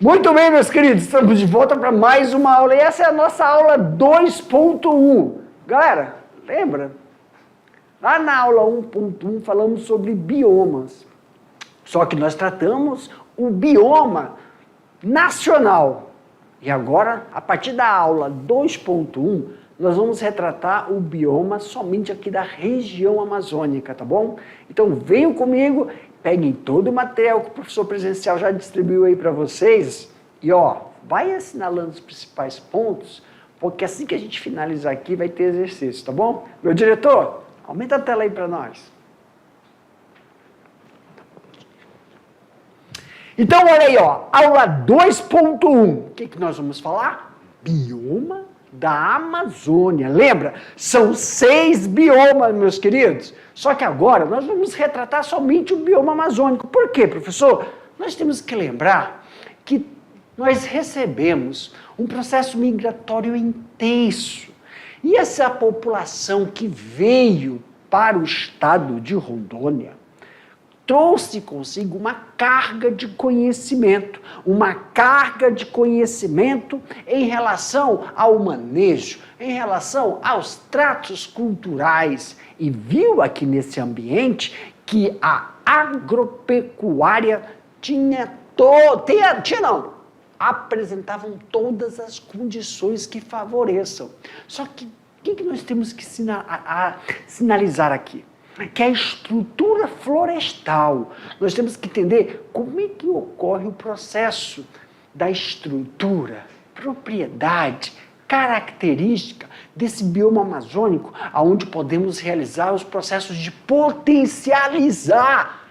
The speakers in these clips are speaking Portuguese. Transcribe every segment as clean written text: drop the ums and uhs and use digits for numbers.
Muito bem, meus queridos, estamos de volta para mais uma aula e essa é a nossa aula 2.1. Galera, lembra? Lá na aula 1.1 falamos sobre biomas, só que nós tratamos o bioma nacional. E agora, a partir da aula 2.1, nós vamos retratar o bioma somente aqui da região amazônica, tá bom? Então venham comigo, peguem todo o material que o professor presencial já distribuiu aí para vocês e vai assinalando os principais pontos, porque assim que a gente finalizar aqui vai ter exercício, tá bom? Meu diretor, aumenta a tela aí para nós. Então olha aí, aula 2.1, o que nós vamos falar? Bioma da Amazônia. Lembra? São 6 biomas, meus queridos. Só que agora nós vamos retratar somente o bioma amazônico. Por quê, professor? Nós temos que lembrar que nós recebemos um processo migratório intenso. E essa população que veio para o estado de Rondônia trouxe consigo uma carga de conhecimento em relação ao manejo, em relação aos tratos culturais, e viu aqui nesse ambiente que a agropecuária apresentavam todas as condições que favoreçam. Só que o que nós temos que sinalizar aqui? Que é a estrutura florestal. Nós temos que entender como é que ocorre o processo da estrutura, propriedade, característica desse bioma amazônico, onde podemos realizar os processos de potencializar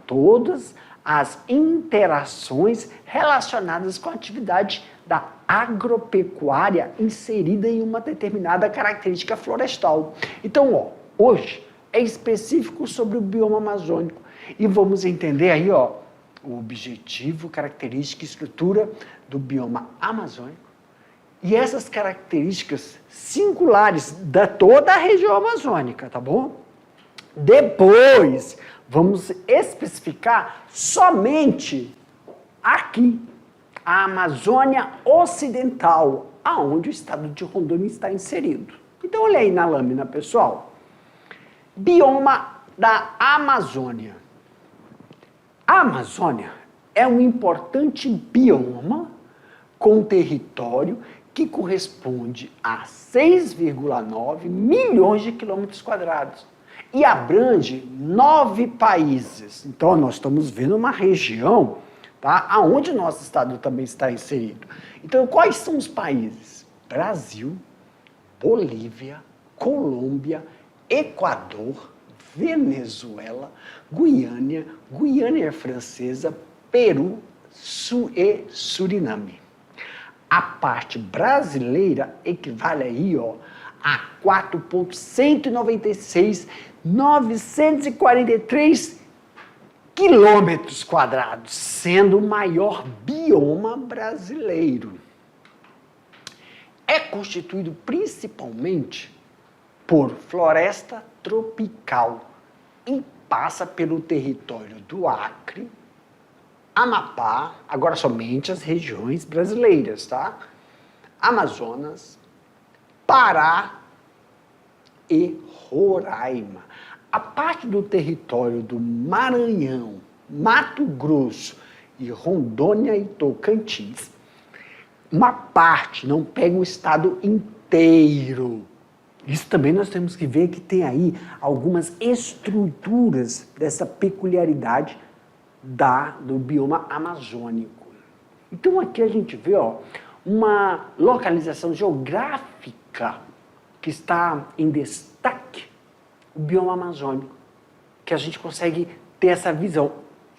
todas as interações relacionadas com a atividade da agropecuária inserida em uma determinada característica florestal. Então, hoje é específico sobre o bioma amazônico e vamos entender aí, o objetivo, característica e estrutura do bioma amazônico e essas características singulares da toda a região amazônica, tá bom? Depois, vamos especificar somente aqui, a Amazônia Ocidental, aonde o estado de Rondônia está inserido. Então, olha aí na lâmina, pessoal. Bioma da Amazônia. A Amazônia é um importante bioma com território que corresponde a 6,9 milhões de quilômetros quadrados e abrange 9 países. Então, nós estamos vendo uma região, onde o nosso estado também está inserido. Então, quais são os países? Brasil, Bolívia, Colômbia, Equador, Venezuela, Guiana Francesa, Peru e Suriname. A parte brasileira equivale aí, a 4.196.943 quilômetros quadrados, sendo o maior bioma brasileiro. É constituído principalmente por floresta tropical e passa pelo território do Acre, Amapá, agora somente as regiões brasileiras, Amazonas, Pará e Roraima. A parte do território do Maranhão, Mato Grosso e Rondônia e Tocantins, uma parte não pega o estado inteiro. Isso também nós temos que ver que tem aí algumas estruturas dessa peculiaridade do bioma amazônico. Então aqui a gente vê uma localização geográfica que está em destaque, o bioma amazônico, que a gente consegue ter essa visão,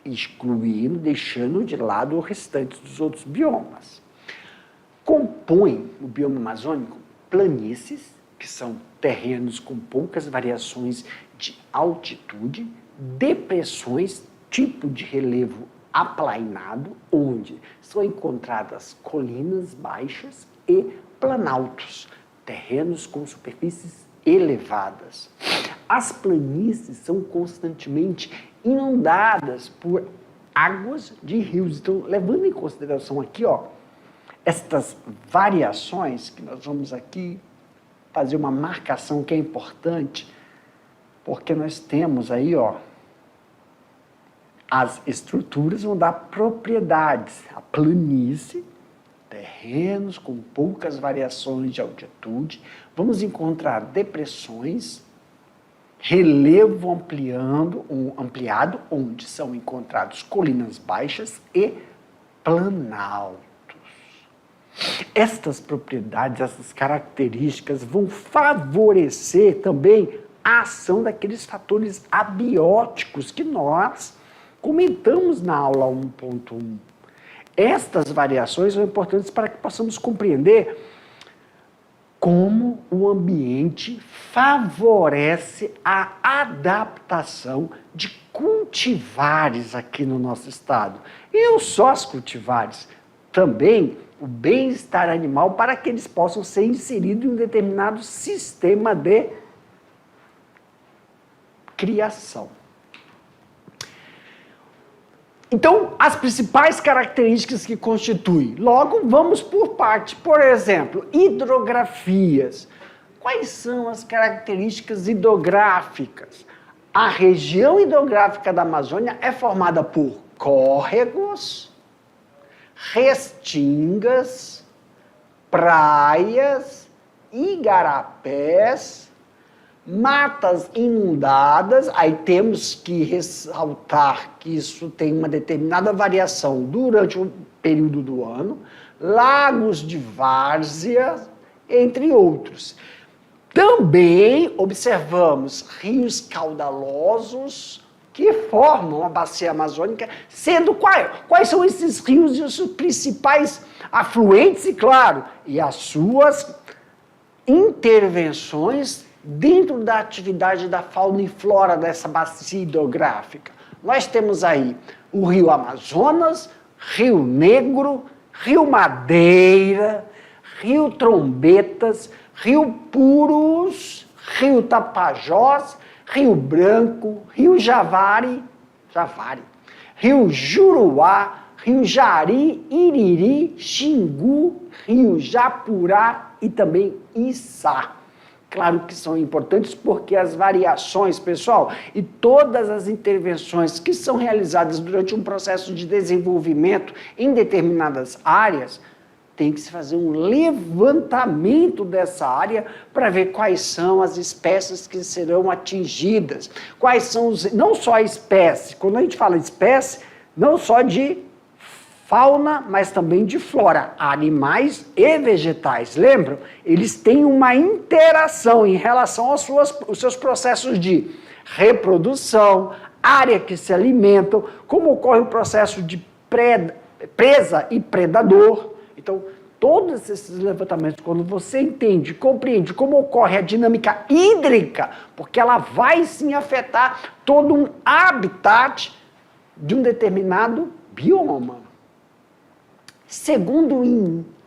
excluindo, deixando de lado o restante dos outros biomas. Compõe o bioma amazônico planícies, que são terrenos com poucas variações de altitude, depressões, tipo de relevo aplainado, onde são encontradas colinas baixas e planaltos, terrenos com superfícies elevadas. As planícies são constantemente inundadas por águas de rios. Então, levando em consideração aqui, ó, estas variações, que nós vamos aqui fazer uma marcação que é importante, porque nós temos aí, ó, as estruturas vão dar propriedades, a planície, terrenos com poucas variações de altitude, vamos encontrar depressões, relevo ampliado, onde são encontrados colinas baixas e planaltos. Estas propriedades, essas características vão favorecer também a ação daqueles fatores abióticos que nós comentamos na aula 1.1. Estas variações são importantes para que possamos compreender como o ambiente favorece a adaptação de cultivares aqui no nosso estado. E não só as cultivares, também o bem-estar animal para que eles possam ser inseridos em um determinado sistema de criação. Então, as principais características que constituem. Logo, vamos por parte. Por exemplo, hidrografias. Quais são as características hidrográficas? A região hidrográfica da Amazônia é formada por córregos, restingas, praias, igarapés, matas inundadas. Aí temos que ressaltar que isso tem uma determinada variação durante o período do ano, lagos de várzea, entre outros. Também observamos rios caudalosos que formam a bacia amazônica, sendo quais são esses rios e os seus principais afluentes, e claro, e as suas intervenções dentro da atividade da fauna e flora dessa bacia hidrográfica. Nós temos aí o Rio Amazonas, Rio Negro, Rio Madeira, Rio Trombetas, Rio Purus, Rio Tapajós, Rio Branco, Rio Javari, Rio Juruá, Rio Jari, Iriri, Xingu, Rio Japurá e também Içá. Claro que são importantes porque as variações, pessoal, e todas as intervenções que são realizadas durante um processo de desenvolvimento em determinadas áreas, tem que se fazer um levantamento dessa área para ver quais são as espécies que serão atingidas, quais são não só a espécie, quando a gente fala espécie, não só de fauna, mas também de flora, animais e vegetais. Lembram? Eles têm uma interação em relação aos seus processos de reprodução, área que se alimentam, como ocorre o processo de presa e predador. Então, todos esses levantamentos, quando você entende, compreende como ocorre a dinâmica hídrica, porque ela vai sim afetar todo um habitat de um determinado bioma. Segundo o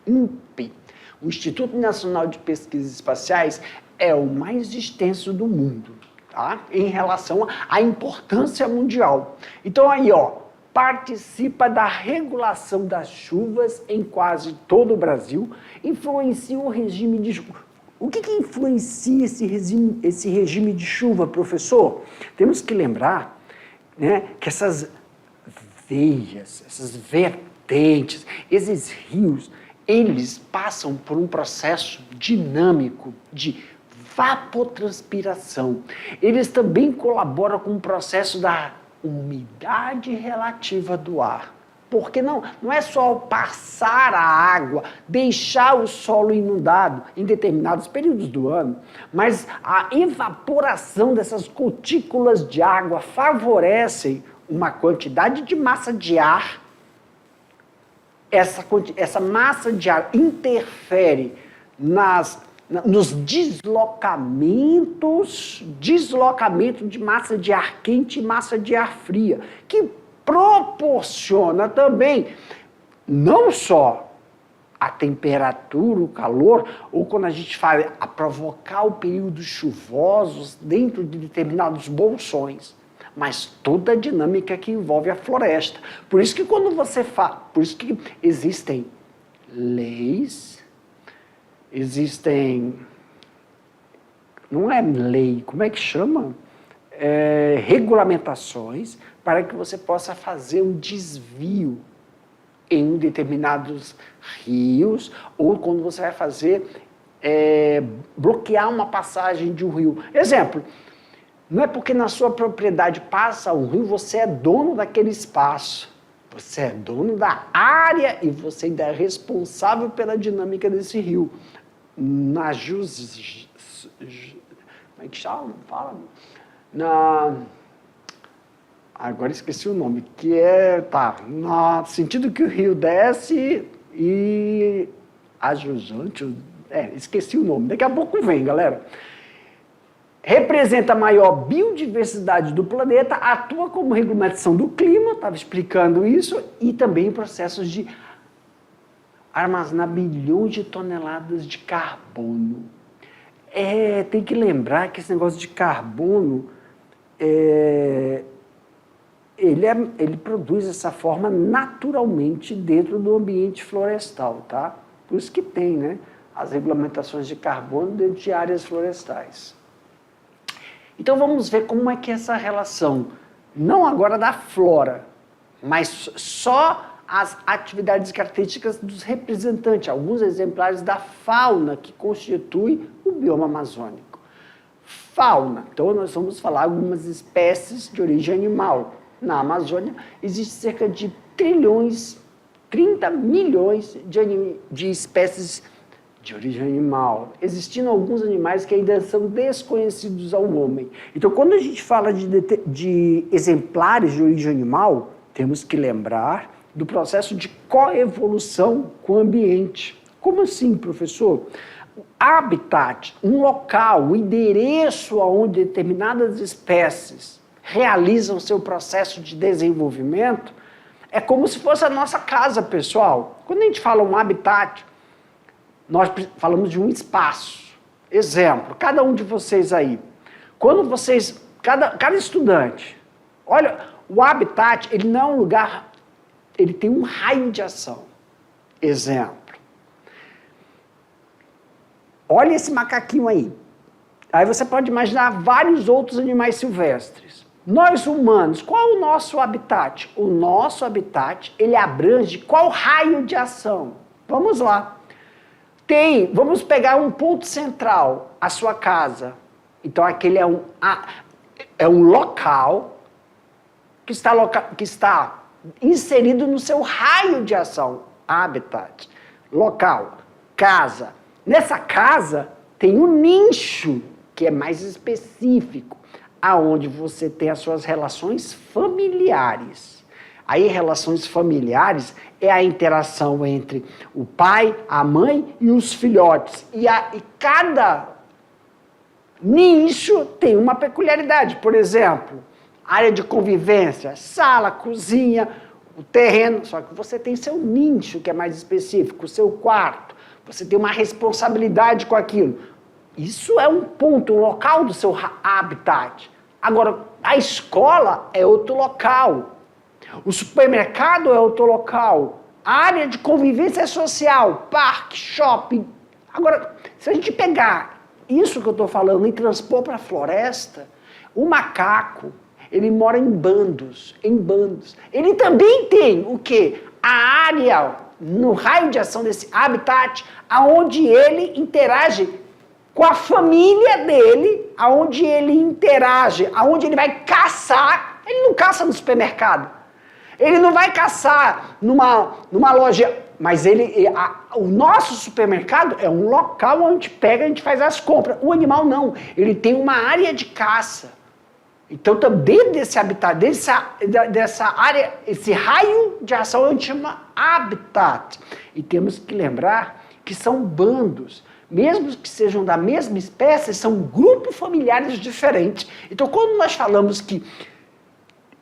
INPE, o Instituto Nacional de Pesquisas Espaciais é o mais extenso do mundo, tá? Em relação à importância mundial. Então aí, ó, participa da regulação das chuvas em quase todo o Brasil, influencia o regime de chuva. O que influencia esse regime de chuva, professor? Temos que lembrar, né, que essas veias, essas vertentes, esses rios, eles passam por um processo dinâmico de vapotranspiração. Eles também colaboram com o processo da umidade relativa do ar. Porque não é só passar a água, deixar o solo inundado em determinados períodos do ano, mas a evaporação dessas gotículas de água favorecem uma quantidade de massa de ar. Essa massa de ar interfere nos deslocamento de massa de ar quente e massa de ar fria, que proporciona também não só a temperatura, o calor, ou quando a gente fala a provocar o períodos chuvosos dentro de determinados bolsões, mas toda a dinâmica que envolve a floresta. Por isso que quando você fala, por isso que existem leis, existem, não é lei, como é que chama? Regulamentações para que você possa fazer um desvio em determinados rios, ou quando você vai fazer, bloquear uma passagem de um rio. Exemplo, não é porque na sua propriedade passa um rio, você é dono daquele espaço. Você é dono da área e você ainda é responsável pela dinâmica desse rio. Na como é que chama? Fala. Agora esqueci o nome, que no sentido que o rio desce e a jusante, esqueci o nome, daqui a pouco vem, galera. Representa a maior biodiversidade do planeta, atua como regulamentação do clima, estava explicando isso, e também em processos de armazenar bilhões de toneladas de carbono. Tem que lembrar que esse negócio de carbono, ele produz essa forma naturalmente dentro do ambiente florestal, tá? Por isso que tem, né, as regulamentações de carbono dentro de áreas florestais. Então vamos ver como é que é essa relação, não agora da flora, mas só as atividades características dos representantes, alguns exemplares da fauna que constitui o bioma amazônico. Fauna, então nós vamos falar algumas espécies de origem animal. Na Amazônia existe cerca de 30 milhões de espécies de origem animal, existindo alguns animais que ainda são desconhecidos ao homem. Então, quando a gente fala de exemplares de origem animal, temos que lembrar do processo de coevolução com o ambiente. Como assim, professor? O habitat, um local, um endereço onde determinadas espécies realizam seu processo de desenvolvimento, é como se fosse a nossa casa, pessoal. Quando a gente fala um habitat, nós falamos de um espaço. Exemplo, cada um de vocês aí, quando vocês, cada estudante, olha, o habitat, ele não é um lugar, ele tem um raio de ação. Exemplo, olha esse macaquinho aí. Aí você pode imaginar vários outros animais silvestres. Nós humanos, qual é o nosso habitat? O nosso habitat, ele abrange qual raio de ação? Vamos lá. Vamos pegar um ponto central, a sua casa. Então aquele é um local que está inserido no seu raio de ação. Habitat, local, casa. Nessa casa tem um nicho que é mais específico, aonde você tem as suas relações familiares. Aí, relações familiares é a interação entre o pai, a mãe e os filhotes. E cada nicho tem uma peculiaridade. Por exemplo, área de convivência, sala, cozinha, o terreno. Só que você tem seu nicho, que é mais específico, o seu quarto. Você tem uma responsabilidade com aquilo. Isso é um ponto, um local do seu habitat. Agora, a escola é outro local. O supermercado é outro local. A área de convivência social, parque, shopping. Agora, se a gente pegar isso que eu estou falando e transpor para a floresta, o macaco, ele mora em bandos, Ele também tem o quê? A área, no raio de ação desse habitat, aonde ele interage com a família dele, aonde ele interage, aonde ele vai caçar. Ele não caça no supermercado. Ele não vai caçar numa loja, mas o nosso supermercado é um local onde a gente faz as compras. O animal não, ele tem uma área de caça. Então, dentro desse habitat, dessa área, esse raio de ação a gente chama habitat. E temos que lembrar que são bandos. Mesmo que sejam da mesma espécie, são grupos familiares diferentes. Então, quando nós falamos que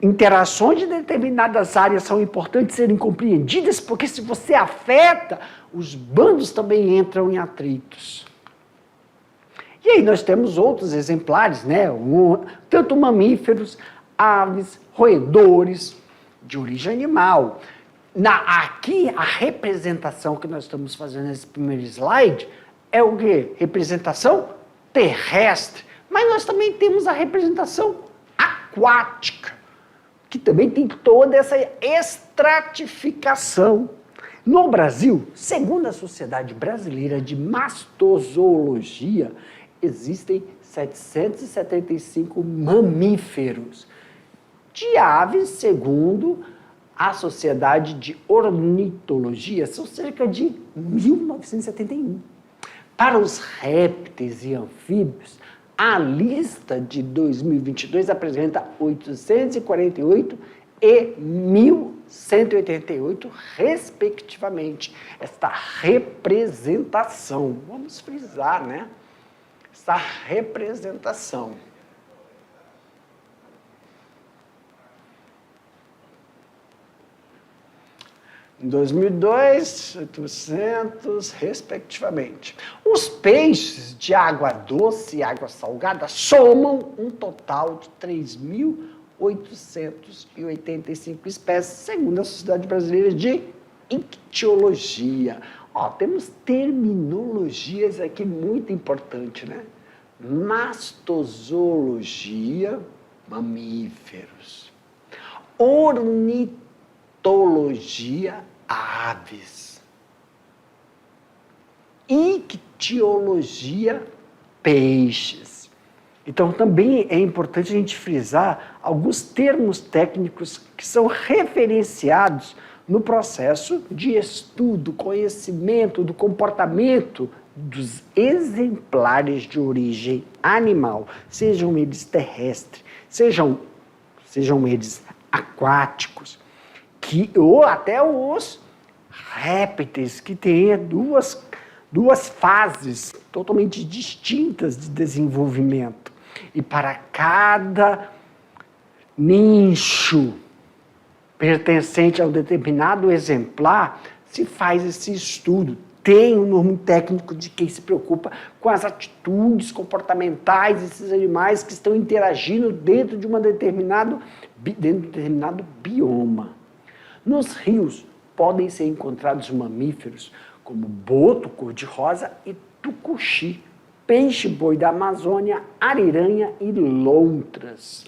interações de determinadas áreas são importantes serem compreendidas, porque se você afeta, os bandos também entram em atritos. E aí nós temos outros exemplares, né? Tanto mamíferos, aves, roedores, de origem animal. Aqui, a representação que nós estamos fazendo nesse primeiro slide é o quê? Representação terrestre. Mas nós também temos a representação aquática, que também tem toda essa estratificação. No Brasil, segundo a Sociedade Brasileira de Mastozoologia, existem 775 mamíferos. De aves, segundo a Sociedade de Ornitologia, são cerca de 1.971. Para os répteis e anfíbios, a lista de 2022 apresenta 848 e 1.188, respectivamente. Esta representação, vamos frisar, né? Essa representação. Em 2002, 800, respectivamente. Os peixes de água doce e água salgada somam um total de 3.885 espécies, segundo a Sociedade Brasileira de Ictiologia. Temos terminologias aqui muito importantes, né? Mastozoologia, mamíferos. Ornitologia, aves. Ictiologia, peixes. Então, também é importante a gente frisar alguns termos técnicos que são referenciados no processo de estudo, conhecimento do comportamento dos exemplares de origem animal, sejam eles terrestres, sejam eles aquáticos, ou até os répteis, que têm duas fases totalmente distintas de desenvolvimento. E para cada nicho pertencente a um determinado exemplar, se faz esse estudo. Tem um nome técnico de quem se preocupa com as atitudes comportamentais desses animais que estão interagindo dentro de um determinado bioma. Nos rios podem ser encontrados mamíferos como boto cor-de-rosa e tucuxi, peixe-boi da Amazônia, ariranha e lontras.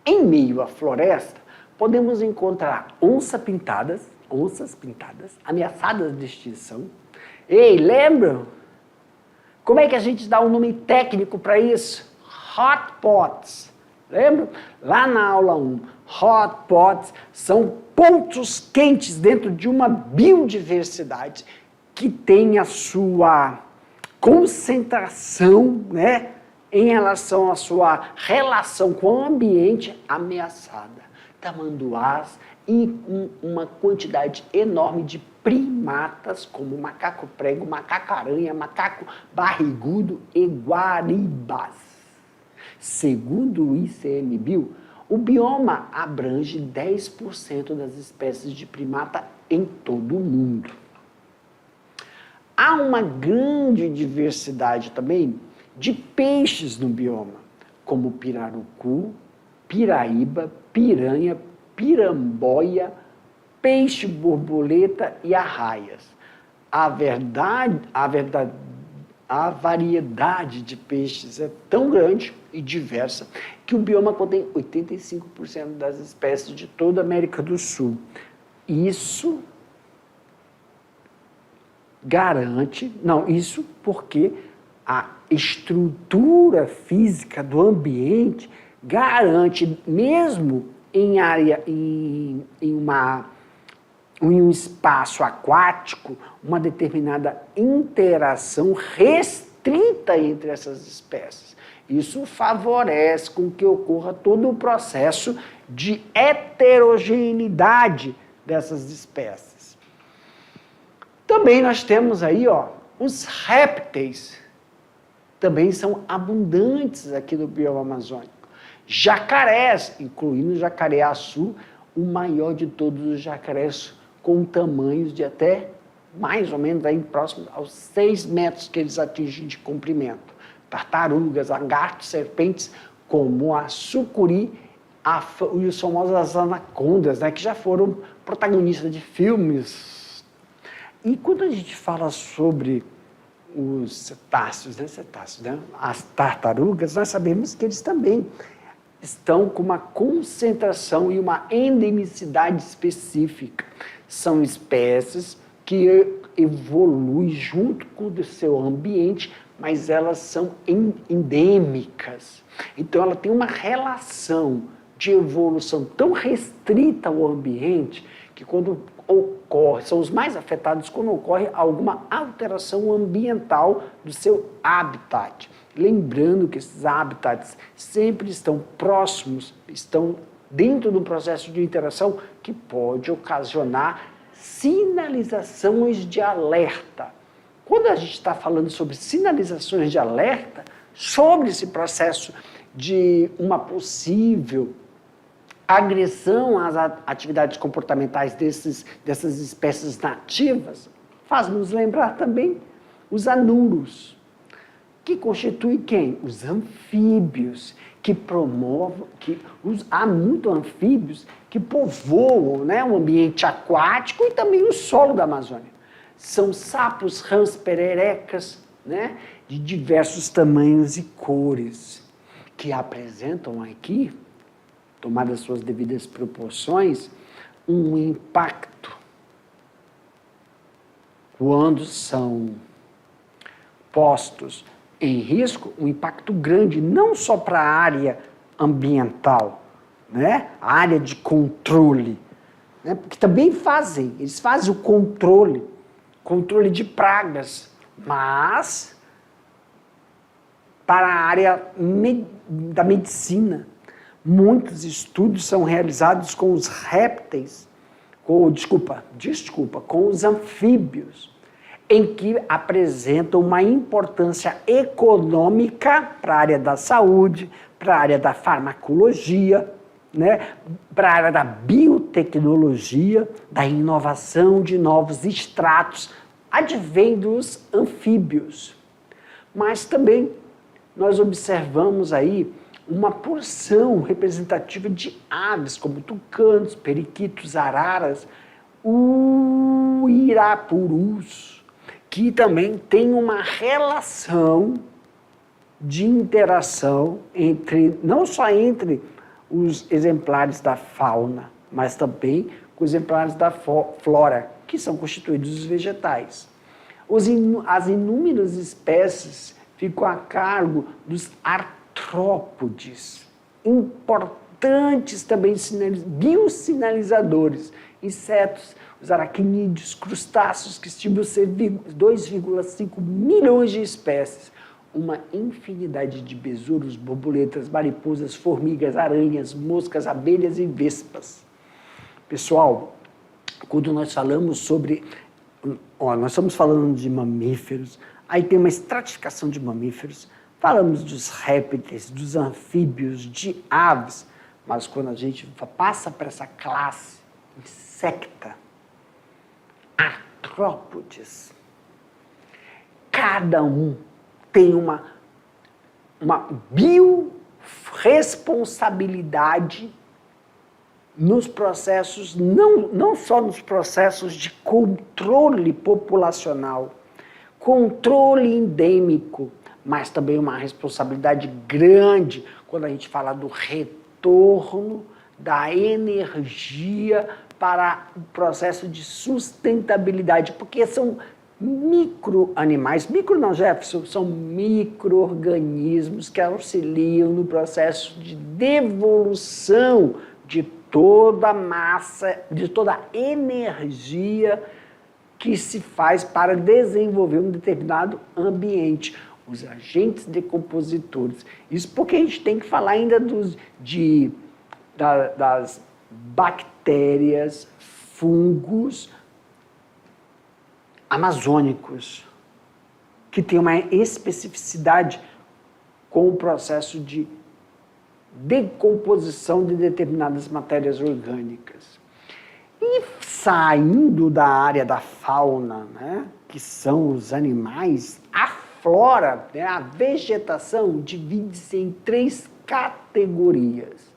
Em meio à floresta, podemos encontrar onças pintadas, ameaçadas de extinção. Ei, lembram? Como é que a gente dá um nome técnico para isso? Hot pots. Lembram? Lá na aula 1, hot pots são pontos quentes dentro de uma biodiversidade que tem a sua concentração, né, em relação à sua relação com o ambiente ameaçada. Tamanduás e uma quantidade enorme de primatas, como macaco-prego, macaco-aranha, macaco barrigudo e guaribas. Segundo o ICMBio, o bioma abrange 10% das espécies de primata em todo o mundo. Há uma grande diversidade também de peixes no bioma, como pirarucu, piraíba, piranha, piramboia, peixe-borboleta e arraias. A variedade de peixes é tão grande e diversa que o bioma contém 85% das espécies de toda a América do Sul. Isso porque a estrutura física do ambiente garante, mesmo em um espaço aquático, uma determinada interação restrita entre essas espécies. Isso favorece com que ocorra todo o processo de heterogeneidade dessas espécies. Também nós temos aí, os répteis. Também são abundantes aqui no bioma amazônico. Jacarés, incluindo o jacaré-açu, o maior de todos os jacarés, com tamanhos de até mais ou menos aí próximo aos 6 metros que eles atingem de comprimento. Tartarugas, lagartos, serpentes, como a sucuri e os famosos anacondas, né, que já foram protagonistas de filmes. E quando a gente fala sobre os cetáceos, né, as tartarugas, nós sabemos que eles também estão com uma concentração e uma endemicidade específica. São espécies que evoluem junto com o seu ambiente, mas elas são endêmicas. Então, ela tem uma relação de evolução tão restrita ao ambiente que quando ocorre, são os mais afetados quando ocorre alguma alteração ambiental do seu habitat. Lembrando que esses habitats sempre estão próximos, estão dentro de um processo de interação que pode ocasionar sinalizações de alerta. Quando a gente está falando sobre sinalizações de alerta, sobre esse processo de uma possível agressão às atividades comportamentais dessas espécies nativas, faz-nos lembrar também os anuros, que constituem quem? Os anfíbios, que promovem, há muitos anfíbios que povoam, né, o ambiente aquático e também o solo da Amazônia. São sapos, rãs, pererecas, né, de diversos tamanhos e cores, que apresentam aqui, tomadas suas devidas proporções, um impacto quando são postos em risco, um impacto grande, não só para a área ambiental, né? A área de controle, né? Porque também eles fazem o controle de pragas, mas para a área da medicina. Muitos estudos são realizados com os répteis, com os anfíbios, em que apresentam uma importância econômica para a área da saúde, para a área da farmacologia, né? Para a área da biotecnologia, da inovação de novos extratos, advém dos anfíbios. Mas também nós observamos aí uma porção representativa de aves, como tucanos, periquitos, araras, uirapurus, que também tem uma relação de interação não só entre os exemplares da fauna, mas também com os exemplares da flora, que são constituídos dos vegetais. As inúmeras espécies ficam a cargo dos artrópodes, importantes também biosinalizadores, insetos, os aracnídeos, crustáceos, que estimam ser 2,5 milhões de espécies, uma infinidade de besouros, borboletas, mariposas, formigas, aranhas, moscas, abelhas e vespas. Pessoal, quando nós falamos sobre... nós estamos falando de mamíferos, aí tem uma estratificação de mamíferos, falamos dos répteis, dos anfíbios, de aves, mas quando a gente passa para essa classe insecta, artrópodes, cada um tem uma biorresponsabilidade nos processos, não só nos processos de controle populacional, controle endêmico, mas também uma responsabilidade grande quando a gente fala do retorno da energia para o processo de sustentabilidade, porque são micro-animais, Jefferson, são micro-organismos que auxiliam no processo de devolução de toda a massa, de toda a energia que se faz para desenvolver um determinado ambiente. Os agentes decompositores. Isso porque a gente tem que falar ainda das bactérias, fungos amazônicos, que tem uma especificidade com o processo de decomposição de determinadas matérias orgânicas. E saindo da área da fauna, né, que são os animais, a flora, né, a vegetação, divide-se em 3 categorias: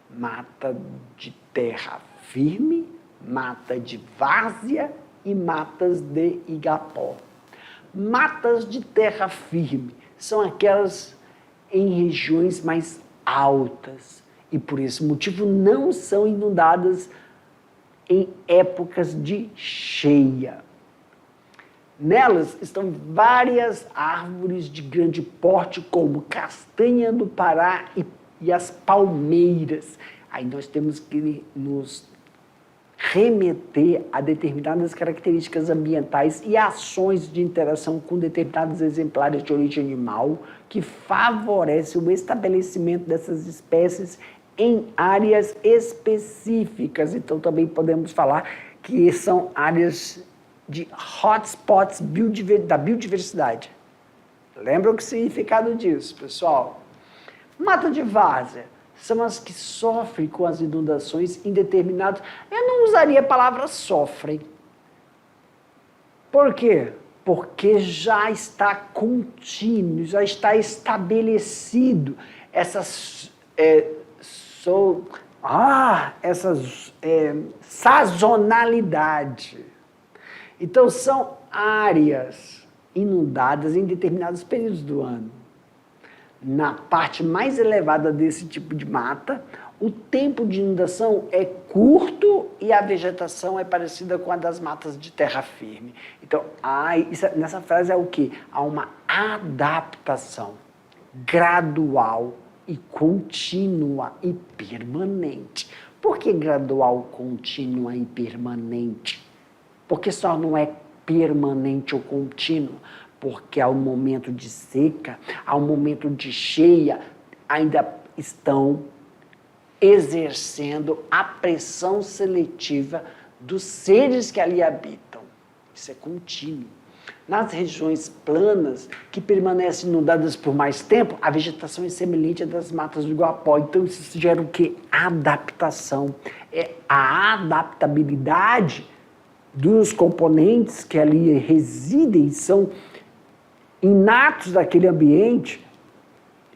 mata de terra firme, mata de várzea e matas de igapó. Matas de terra firme são aquelas em regiões mais altas e, por esse motivo, não são inundadas em épocas de cheia. Nelas estão várias árvores de grande porte, como castanha do Pará e as palmeiras. Aí nós temos que nos remeter a determinadas características ambientais e ações de interação com determinados exemplares de origem animal que favorecem o estabelecimento dessas espécies em áreas específicas. Então, também podemos falar que são áreas de hotspots da biodiversidade. Lembra o significado disso, pessoal? Mata de várzea são as que sofrem com as inundações em determinados... Eu não usaria a palavra sofrem. Por quê? Porque já está contínuo, já está estabelecido essas sazonalidade. Então, são áreas inundadas em determinados períodos do ano. Na parte mais elevada desse tipo de mata, o tempo de inundação é curto e a vegetação é parecida com a das matas de terra firme. Então, nessa frase é o quê? Há uma adaptação gradual e contínua e permanente. Por que gradual, contínua e permanente? Porque só não é permanente ou contínuo, porque ao momento de seca, ao momento de cheia, ainda estão exercendo a pressão seletiva dos seres que ali habitam. Isso é contínuo. Nas regiões planas, que permanecem inundadas por mais tempo, a vegetação é semelhante à das matas do Iguapó. Então, isso gera o quê? Adaptação. É a adaptabilidade dos componentes que ali residem, são inatos daquele ambiente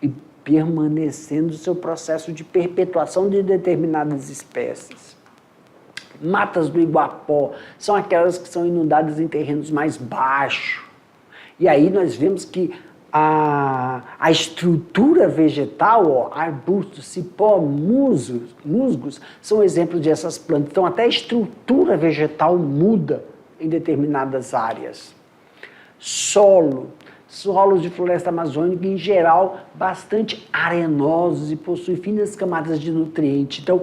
e permanecendo o seu processo de perpetuação de determinadas espécies. Matas do Iguapó são aquelas que são inundadas em terrenos mais baixos. E aí nós vemos que a estrutura vegetal, arbustos, cipó, musgos, são exemplos dessas plantas. Então, até a estrutura vegetal muda em determinadas áreas. Solos de floresta amazônica, em geral, bastante arenosos e possuem finas camadas de nutrientes. Então,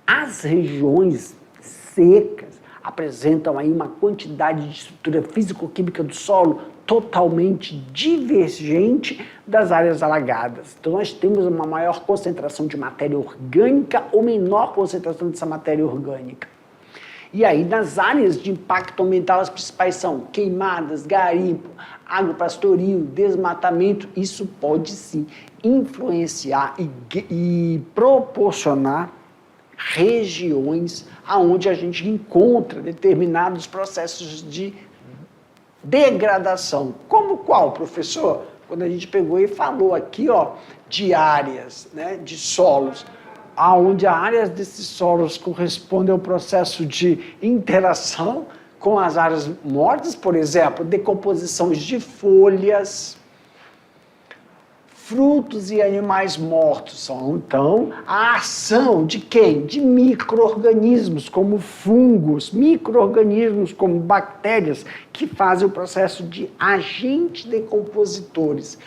as regiões secas apresentam aí uma quantidade de estrutura físico-química do solo totalmente divergente das áreas alagadas. Então, nós temos uma maior concentração de matéria orgânica ou menor concentração dessa matéria orgânica. E aí, nas áreas de impacto ambiental, as principais são queimadas, garimpo, agropastoril, desmatamento. Isso pode, sim, influenciar e proporcionar regiões onde a gente encontra determinados processos de degradação. Como qual, professor? Quando a gente pegou e falou aqui, de áreas, de solos, onde as áreas desses solos correspondem ao processo de interação com as áreas mortas, por exemplo, decomposições de folhas, frutos e animais mortos. São, então, a ação de quem? De micro-organismos, como fungos, micro-organismos como bactérias, que fazem o processo de agentes decompositores.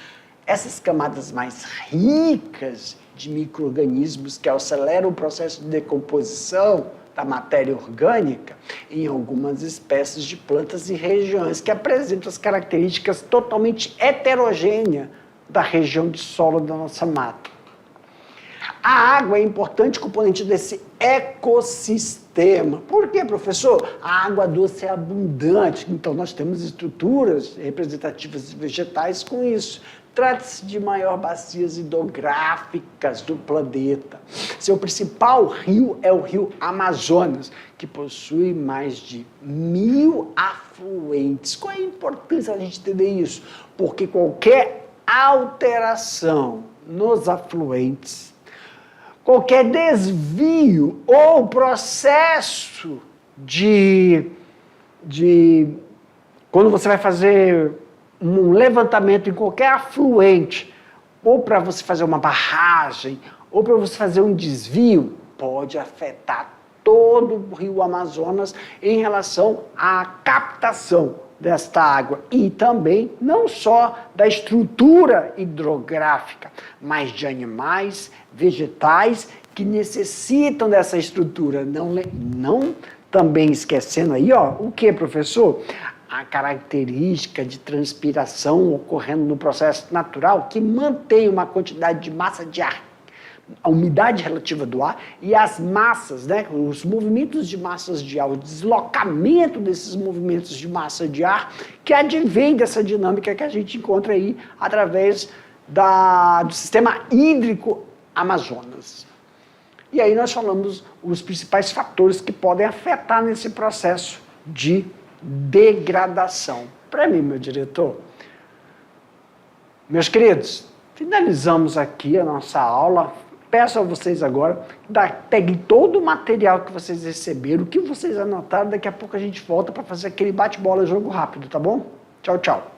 Essas camadas mais ricas de micro-organismos que aceleram o processo de decomposição da matéria orgânica em algumas espécies de plantas e regiões que apresentam as características totalmente heterogêneas da região de solo da nossa mata. A água é importante componente desse ecossistema. Por quê, professor? A água doce é abundante, então nós temos estruturas representativas de vegetais com isso. Trata-se de maior bacias hidrográficas do planeta. Seu principal rio é o rio Amazonas, que possui mais de 1.000 afluentes. Qual é a importância da gente entender isso? Porque qualquer alteração nos afluentes. Qualquer desvio ou processo quando você vai fazer um levantamento em qualquer afluente, ou para você fazer uma barragem, ou para você fazer um desvio, pode afetar todo o rio Amazonas em relação à captação desta água e também não só da estrutura hidrográfica, mas de animais, vegetais que necessitam dessa estrutura. Não também esquecendo aí, ó, o que, professor? A característica de transpiração ocorrendo no processo natural que mantém uma quantidade de massa de ar, a umidade relativa do ar e as massas, né, os movimentos de massas de ar, o deslocamento desses movimentos de massa de ar que advém dessa dinâmica que a gente encontra aí através do sistema hídrico Amazonas. E aí nós falamos os principais fatores que podem afetar nesse processo de degradação. Para mim, meu diretor, meus queridos, finalizamos aqui a nossa aula. Peço a vocês agora, peguem todo o material que vocês receberam, o que vocês anotaram, daqui a pouco a gente volta para fazer aquele bate-bola, jogo rápido, tá bom? Tchau, tchau.